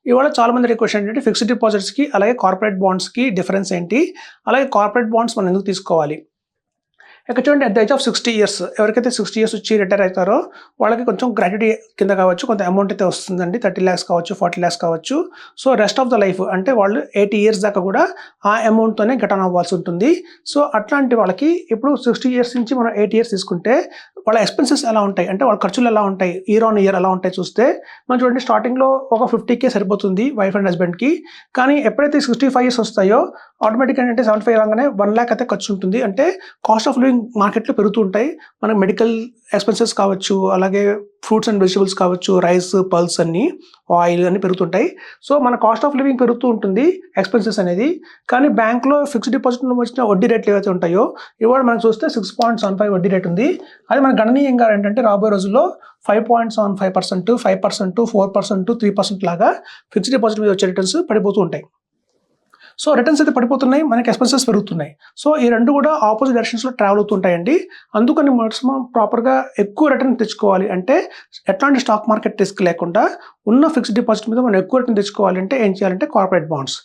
ఇవాళ చాలామంది రిక్వెస్ట్ ఏంటంటే ఫిక్స్డ్ డిపాజిట్స్‌కి అలాగే కార్పొరేట్ బాండ్స్‌కి డిఫరెన్స్ ఏంటి? అలాగే కార్పొరేట్ బాండ్స్ మనం ఎందుకు తీసుకోవాలి? ఇక్కడ చూడండి at the age of 60 years ఎవరికైతే 60 ఇయర్స్ వచ్చి రిటైర్ అవుతారో వాళ్ళకి కొంచెం గ్రాట్యుటీ కింద కావచ్చు కొంత అమౌంట్ అయితే వస్తుందండి. 30 లాక్స్ కావచ్చు, 40 లాక్స్ కావచ్చు. So rest of the life అంటే వాళ్ళు 80 ఇయర్స్ దాకా కూడా ఆ అమౌంట్‌తోనే గెట్ ఆన్ అవ్వాల్సి ఉంటుంది. సో అట్లాంటి వాళ్ళకి ఇప్పుడు 60 ఇయర్స్ నుంచి మనం 80 ఇయర్స్ తీసుకుంటే వాళ్ళ ఎక్స్‌పెన్సెస్ ఎలా ఉంటాయి? అంటే వాళ్ళ ఖర్చులు ఎలా ఉంటాయి? ఇయర్ ఆన్ ఇయర్ ఎలా ఉంటాయి చూస్తే మనం చూడండి స్టార్టింగ్‌లో ఒక 50,000 సరిపోతుంది వైఫ్ అండ్ హస్బాండ్‌కి. కానీ ఎప్పుడైతే 65 ఇయర్స్ వస్తాయో ఆటోమేటిక్‌గా ఏంటంటే 75 రాగానే 1,00,000 అయితే ఖర్చు ఉంటుంది. అంటే కాస్ట్ ఆఫ్ లివింగ్ మార్కెట్‌లో పెరుగుతూ ఉంటాయి. మనకు మెడికల్ ఎక్స్‌పెన్సెస్ కావచ్చు, అలాగే ఫ్రూట్స్ అండ్ వెజిటబుల్స్ కావచ్చు, రైస్, పల్స్ అన్నీ, ఆయిల్ అన్నీ పెరుగుతుంటాయి. సో మన కాస్ట్ ఆఫ్ లివింగ్ పెరుగుతూ ఉంటుంది ఎక్స్‌పెన్సెస్ అనేది. కానీ బ్యాంక్‌లో ఫిక్స్డ్ డిపాజిట్‌లో వచ్చిన వడ్డీ రేట్లు ఏవైతే ఉంటాయో ఇవాళ మనం చూస్తే 6.75 వడ్డీ రేట్ ఉంది. అది మనకు గణనీయంగా ఏంటంటే రాబోయే రోజుల్లో 5.75%, 5%, 4%, 3% లాగా ఫిక్స్డ్ డిపాజిట్ మీద వచ్చే రిటర్న్స్ పడిపోతూ ఉంటాయి. సో రిటర్న్స్ అయితే పడిపోతున్నాయి. మనకి ఎక్స్‌పెన్సెస్ పెరుగుతున్నాయి. సో ఈ 2 కూడా ఆపోజిట్ డైరెక్షన్స్‌లో ట్రావెల్ అవుతుంటాయండి. అందుకని మాక్సిమం ప్రాపర్‌గా ఎక్కువ రిటర్న్ తెచ్చుకోవాలి అంటే ఎట్లాంటి స్టాక్ మార్కెట్ రిస్క్ లేకుండా ఉన్న ఫిక్స్డ్ డిపాజిట్ మీద మనం ఎక్కువ రిటర్న్ తెచ్చుకోవాలి అంటే ఏం చేయాలంటే కార్పొరేట్ బాండ్స్.